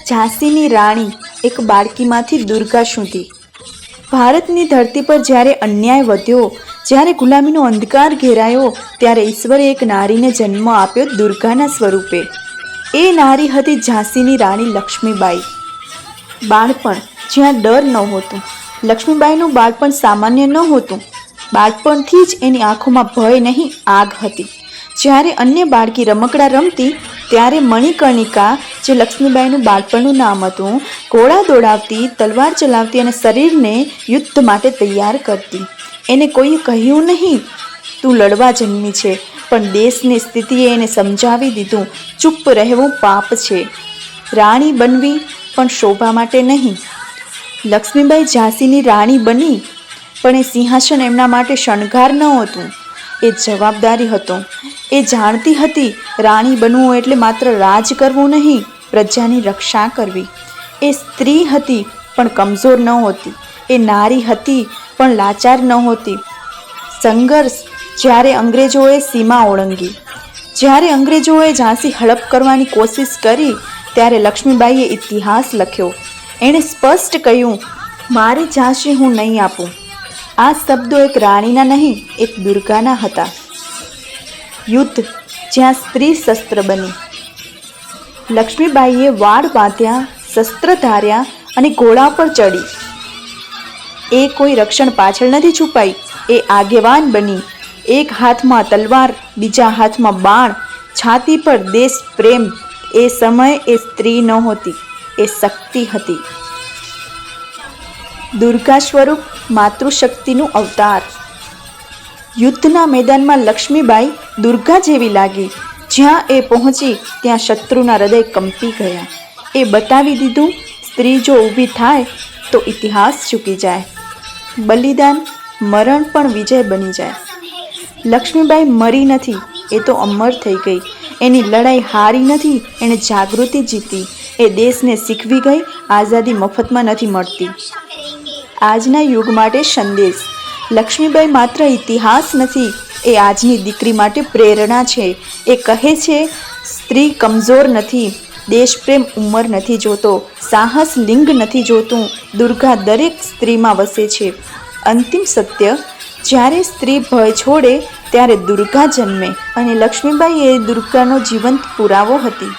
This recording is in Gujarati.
ઝાંસીની રાણી એક બાળકીમાંથી દુર્ગા સુધી। ભારતની ધરતી પર જ્યારે અન્યાય વધ્યો, જ્યારે ગુલામીનો અંધકાર ઘેરાયો, ત્યારે ઈશ્વરે એક નારીને જન્મ આપ્યો દુર્ગાના સ્વરૂપે। એ નારી હતી ઝાંસીની રાણી લક્ષ્મીબાઈ। બાળપણ જ્યાં ડર નહોતું। લક્ષ્મીબાઈનું બાળપણ સામાન્ય નહોતું। બાળપણથી જ એની આંખોમાં ભય નહીં, આગ હતી। જ્યારે અન્ય બાળકી રમકડા રમતી, ત્યારે મણિકર્ણિકા, જે લક્ષ્મીબાઈનું બાળપણનું નામ હતું, ઘોડા દોડાવતી, તલવાર ચલાવતી અને શરીરને યુદ્ધ માટે તૈયાર કરતી। એને કોઈએ કહ્યું નહીં તું લડવા જન્મી છે, પણ દેશની સ્થિતિએ એને સમજાવી દીધું ચૂપ રહેવું પાપ છે। રાણી બનવી પણ શોભા માટે નહીં। લક્ષ્મીબાઈ ઝાંસીની રાણી બની, પણ એ સિંહાસન એમના માટે શણગાર નહોતું, એ જવાબદારી હતો। એ જાણતી હતી રાણી બનવું એટલે માત્ર રાજ કરવું નહીં, પ્રજાની રક્ષા કરવી। એ સ્ત્રી હતી પણ કમજોર નહોતી। એ નારી હતી પણ લાચાર નહોતી। સંઘર્ષ જ્યારે અંગ્રેજોએ સીમા ઓળંગી, જ્યારે અંગ્રેજોએ ઝાંસી હડપ કરવાની કોશિશ કરી, ત્યારે લક્ષ્મીબાઈએ ઇતિહાસ લખ્યો। એણે સ્પષ્ટ કહ્યું, મારી ઝાંસી હું નહીં આપું। આ શબ્દો એક રાણીના નહીં, એક દુર્ગાના હતા। યુદ્ધ જ્યાં સ્ત્રી શસ્ત્ર બની। લક્ષ્મીબાઈએ વાળ બાંધ્યા, શસ્ત્ર ધાર્યા અને ઘોડા પર ચડી। એ કોઈ રક્ષણ પાછળ નથી છુપાઈ, એ આગેવાન બની। એક હાથમાં તલવાર, બીજા હાથમાં બાણ, છાતી પર દેશ પ્રેમ। એ સમયે એ સ્ત્રી નહોતી, એ શક્તિ હતી। દુર્ગા સ્વરૂપ, માતૃશક્તિનું અવતાર। યુદ્ધના મેદાનમાં લક્ષ્મીબાઈ દુર્ગા જેવી લાગી। જ્યાં એ પહોંચી ત્યાં શત્રુના હૃદય કંપી ગયા। એ બતાવી દીધું, સ્ત્રી જો ઊભી થાય તો ઇતિહાસ ચૂકી જાય, બલિદાન, મરણ પણ વિજય બની જાય। લક્ષ્મીબાઈ મરી નથી, એ તો અમર થઈ ગઈ। એની લડાઈ હારી નથી, એણે જાગૃતિ જીતી। એ દેશને શીખવી ગઈ, આઝાદી મફતમાં નથી મળતી। આજના યુગ માટે સંદેશ। લક્ષ્મીબાઈ માત્ર ઇતિહાસ નથી, એ આજની દીકરી માટે પ્રેરણા છે। એ કહે છે, સ્ત્રી કમજોર નથી, દેશપ્રેમ ઉંમર નથી જોતો, સાહસ લિંગ નથી જોતું, દુર્ગા દરેક સ્ત્રીમાં વસે છે। અંતિમ સત્ય, જ્યારે સ્ત્રી ભય છોડે ત્યારે દુર્ગા જન્મે, અને લક્ષ્મીબાઈ એ દુર્ગાનો જીવંત પુરાવો હતી।